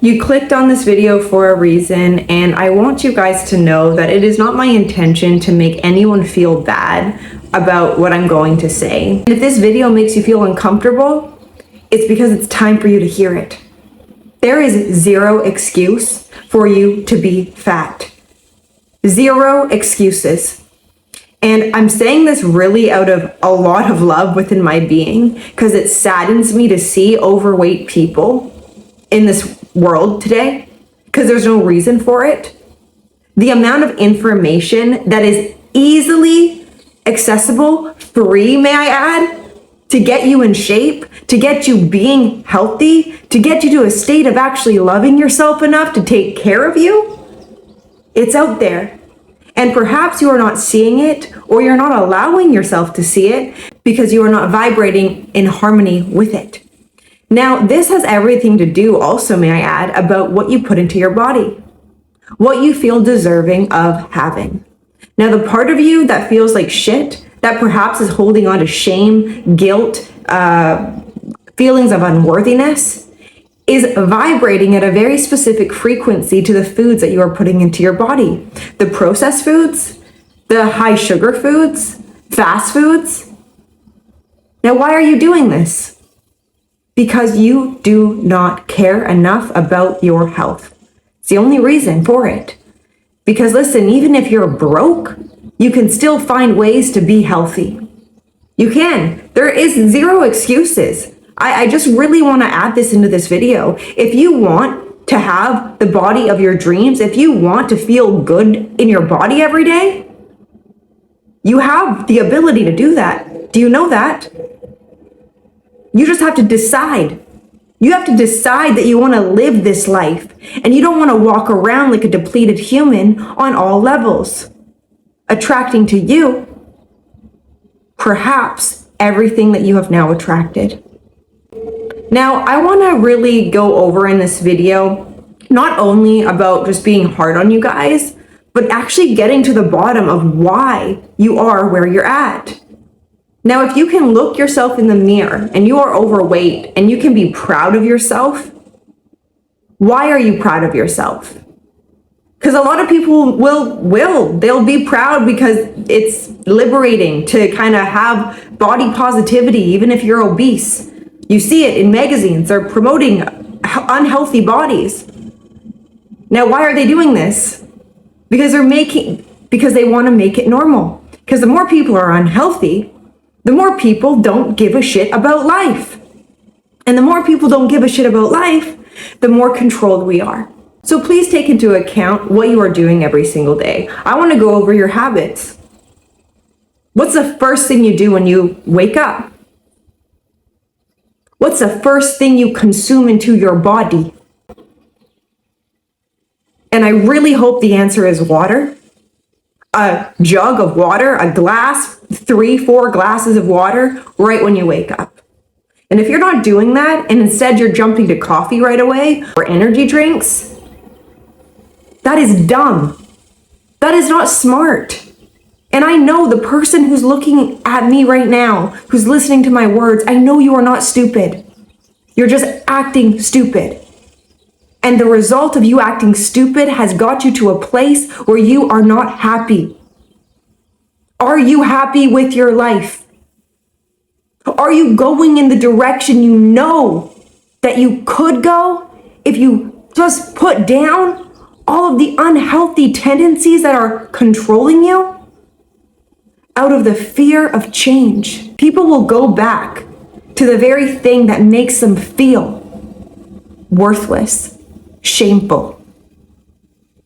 You clicked on this video for a reason, and I want you guys to know that it is not my intention to make anyone feel bad about what I'm going to say. And if this video makes you feel uncomfortable, it's because it's time for you to hear it. There is zero excuse for you to be fat. Zero excuses. And I'm saying this really out of a lot of love within my being, because it saddens me to see overweight people in this world today, because there's no reason for it. The amount of information that is easily accessible, free, may I add, to get you in shape, to get you being healthy, to get you to a state of actually loving yourself enough to take care of you, it's out there. And perhaps you are not seeing it, or you're not allowing yourself to see it because you are not vibrating in harmony with it. Now, this has everything to do also, may I add, about what you put into your body, what you feel deserving of having. Now, the part of you that feels like shit, that perhaps is holding on to shame, guilt, feelings of unworthiness, is vibrating at a very specific frequency to the foods that you are putting into your body. The processed foods, the high sugar foods, fast foods. Now, why are you doing this? Because you do not care enough about your health. It's the only reason for it. Because listen, even if you're broke, you can still find ways to be healthy. You can. There is zero excuses. I just really want to add this into this video. If you want to have the body of your dreams, if you want to feel good in your body every day, you have the ability to do that. Do you know that? You just have to decide. You have to decide that you want to live this life, and you don't want to walk around like a depleted human on all levels, attracting to you perhaps everything that you have now attracted. Now, I want to really go over in this video, not only about just being hard on you guys, but actually getting to the bottom of why you are where you're at. Now, if you can look yourself in the mirror and you are overweight and you can be proud of yourself, why are you proud of yourself? Because a lot of people they'll be proud because it's liberating to kind of have body positivity, even if you're obese. You see it in magazines. They're promoting unhealthy bodies. Now, why are they doing this? Because they want to make it normal. Because the more people are unhealthy, the more people don't give a shit about life. And the more people don't give a shit about life, the more controlled we are. So please take into account what you are doing every single day. I want to go over your habits. What's the first thing you do when you wake up? What's the first thing you consume into your body? And I really hope the answer is water. A jug of water, a glass, 3-4 glasses of water right when you wake up. And if you're not doing that, and instead you're jumping to coffee right away or energy drinks, that is dumb. That is not smart. And I know the person who's looking at me right now, who's listening to my words, I know you are not stupid. You're just acting stupid. And the result of you acting stupid has got you to a place where you are not happy. Are you happy with your life? Are you going in the direction you know that you could go if you just put down all of the unhealthy tendencies that are controlling you? Out of the fear of change, people will go back to the very thing that makes them feel worthless, shameful.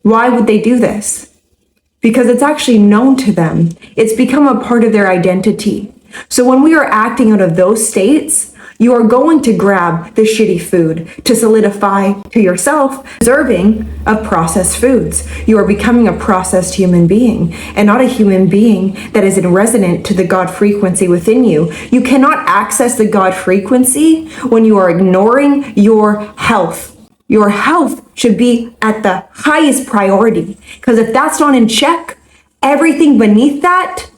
Why would they do this? Because it's actually known to them. It's become a part of their identity. So when we are acting out of those states, you are going to grab the shitty food to solidify to yourself deserving of processed foods. You are becoming a processed human being and not a human being that is in resonant to the God frequency within you. You cannot access the God frequency when you are ignoring your health. Your health should be at the highest priority, because if that's not in check, everything beneath that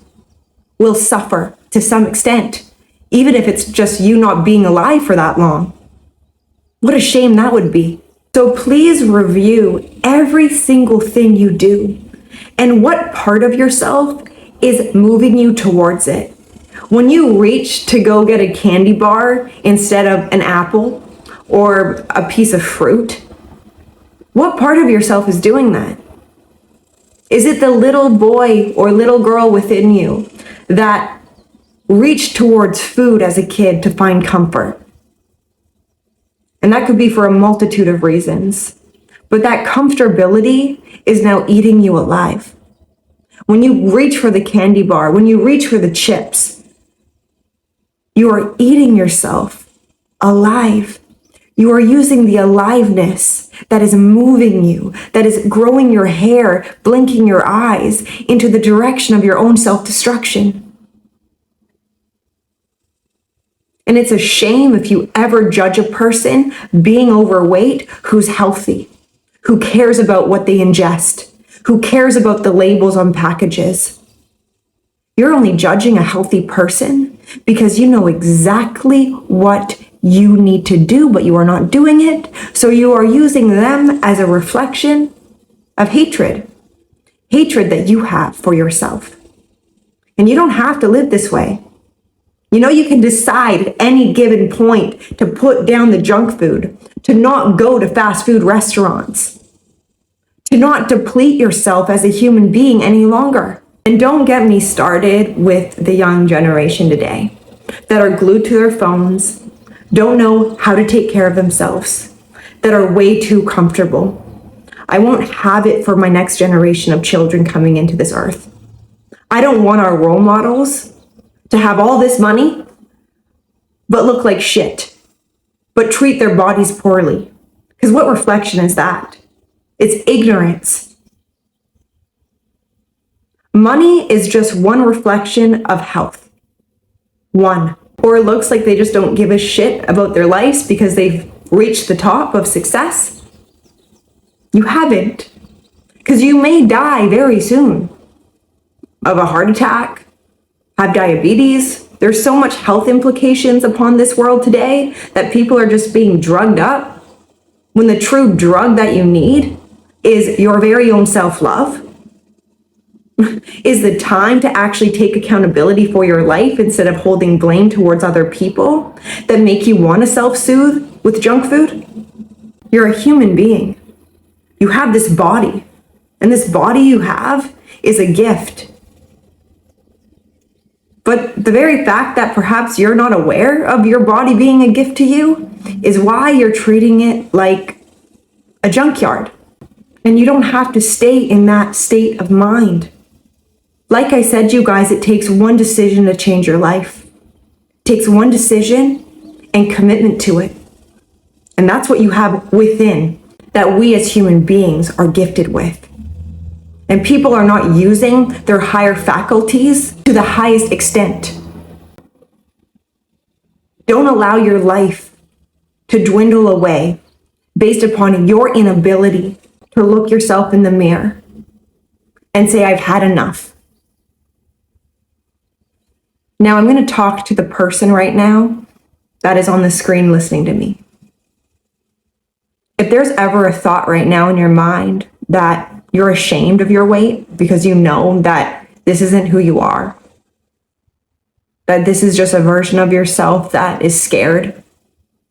will suffer to some extent, even if it's just you not being alive for that long. What a shame that would be. So please review every single thing you do and what part of yourself is moving you towards it. When you reach to go get a candy bar instead of an apple or a piece of fruit, what part of yourself is doing that? Is it the little boy or little girl within you that reached towards food as a kid to find comfort? And that could be for a multitude of reasons. But that comfortability is now eating you alive. When you reach for the candy bar, when you reach for the chips, you are eating yourself alive. You are using the aliveness that is moving you, that is growing your hair, blinking your eyes into the direction of your own self-destruction. And it's a shame if you ever judge a person being overweight who's healthy, who cares about what they ingest, who cares about the labels on packages. You're only judging a healthy person because you know exactly what you need to do, but you are not doing it. So you are using them as a reflection of hatred that you have for yourself. And you don't have to live this way. You know, you can decide at any given point to put down the junk food, to not go to fast food restaurants, to not deplete yourself as a human being any longer. And don't get me started with the young generation today that are glued to their phones, don't know how to take care of themselves, that are way too comfortable. I won't have it for my next generation of children coming into this earth. I don't want our role models to have all this money, but look like shit, but treat their bodies poorly. Because what reflection is that? It's ignorance. Money is just one reflection of health. One. Or it looks like they just don't give a shit about their lives because they've reached the top of success. You haven't. Because you may die very soon of a heart attack, have diabetes. There's so much health implications upon this world today that people are just being drugged up when the true drug that you need is your very own self-love, is the time to actually take accountability for your life instead of holding blame towards other people that make you want to self-soothe with junk food. You're a human being. You have this body, and this body you have is a gift. But the very fact that perhaps you're not aware of your body being a gift to you is why you're treating it like a junkyard. And you don't have to stay in that state of mind. Like I said, you guys, it takes one decision to change your life. It takes one decision and commitment to it. And that's what you have within that we as human beings are gifted with. And people are not using their higher faculties to the highest extent. Don't allow your life to dwindle away based upon your inability to look yourself in the mirror and say, I've had enough. Now I'm going to talk to the person right now that is on the screen listening to me. If there's ever a thought right now in your mind that you're ashamed of your weight because you know that this isn't who you are, that this is just a version of yourself that is scared,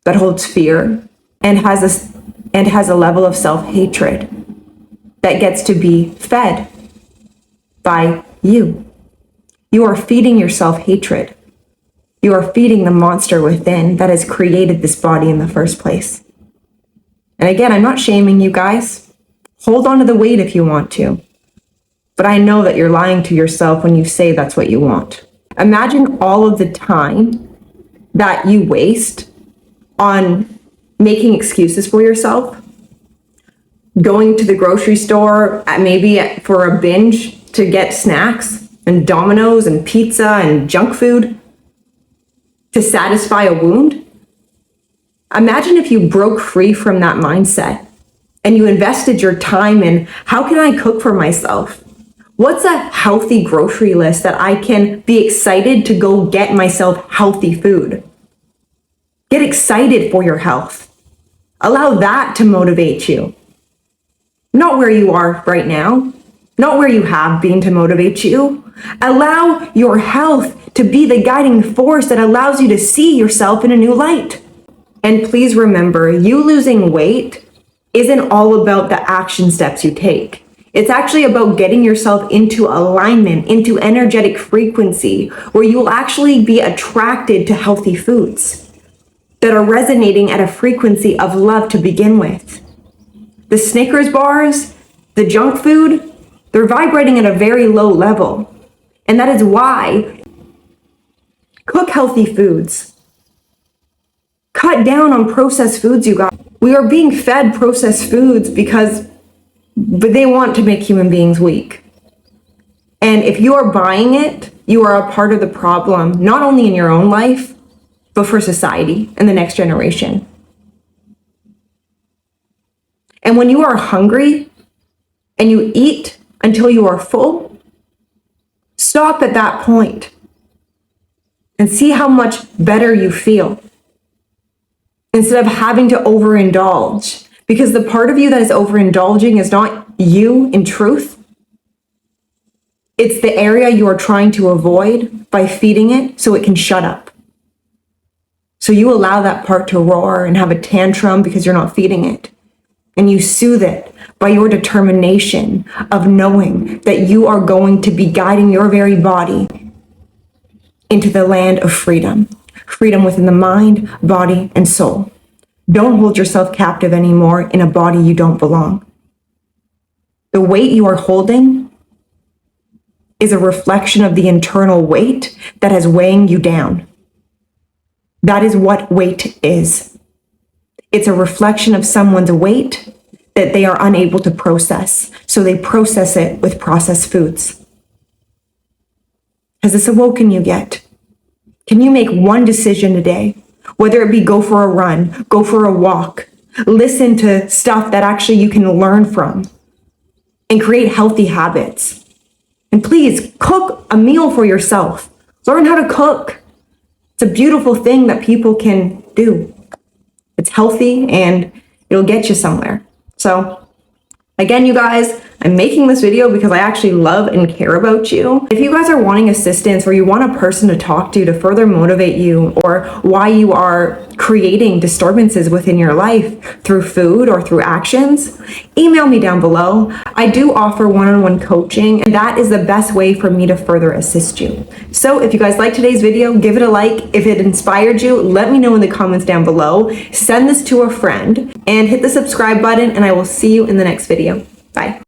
that holds fear, and has a level of self-hatred that gets to be fed by you. You are feeding yourself hatred. You are feeding the monster within that has created this body in the first place. And again, I'm not shaming you guys. Hold on to the weight if you want to. But I know that you're lying to yourself when you say that's what you want. Imagine all of the time that you waste on making excuses for yourself, going to the grocery store maybe for a binge to get snacks and Domino's and pizza and junk food to satisfy a wound. Imagine if you broke free from that mindset and you invested your time in, how can I cook for myself? What's a healthy grocery list that I can be excited to go get myself healthy food? Get excited for your health. Allow that to motivate you. Not where you are right now, not where you have been to motivate you. Allow your health to be the guiding force that allows you to see yourself in a new light. And please remember, you losing weight isn't all about the action steps you take. It's actually about getting yourself into alignment, into energetic frequency, where you will actually be attracted to healthy foods that are resonating at a frequency of love to begin with. The Snickers bars, the junk food, they're vibrating at a very low level. And that is why cook healthy foods. Cut down on processed foods, you guys. We are being fed processed foods because they want to make human beings weak. And if you are buying it, you are a part of the problem, not only in your own life, but for society and the next generation. And when you are hungry and you eat until you are full, stop at that point and see how much better you feel instead of having to overindulge. Because the part of you that is overindulging is not you in truth. It's the area you are trying to avoid by feeding it so it can shut up. So you allow that part to roar and have a tantrum because you're not feeding it. And you soothe it by your determination of knowing that you are going to be guiding your very body into the land of freedom. Freedom within the mind, body, and soul. Don't hold yourself captive anymore in a body you don't belong. The weight you are holding is a reflection of the internal weight that is weighing you down. That is what weight is. It's a reflection of someone's weight that they are unable to process, so they process it with processed foods. Has this awoken you yet? Can you make one decision today? Whether it be go for a run, go for a walk, listen to stuff that actually you can learn from, and create healthy habits. And please cook a meal for yourself. Learn how to cook. It's a beautiful thing that people can do. It's healthy and it'll get you somewhere. So again, you guys, I'm making this video because I actually love and care about you. If you guys are wanting assistance or you want a person to talk to further motivate you, or why you are creating disturbances within your life through food or through actions, email me down below. I do offer one-on-one coaching, and that is the best way for me to further assist you. So if you guys like today's video, give it a like. If it inspired you, let me know in the comments down below. Send this to a friend and hit the subscribe button, and I will see you in the next video. Bye.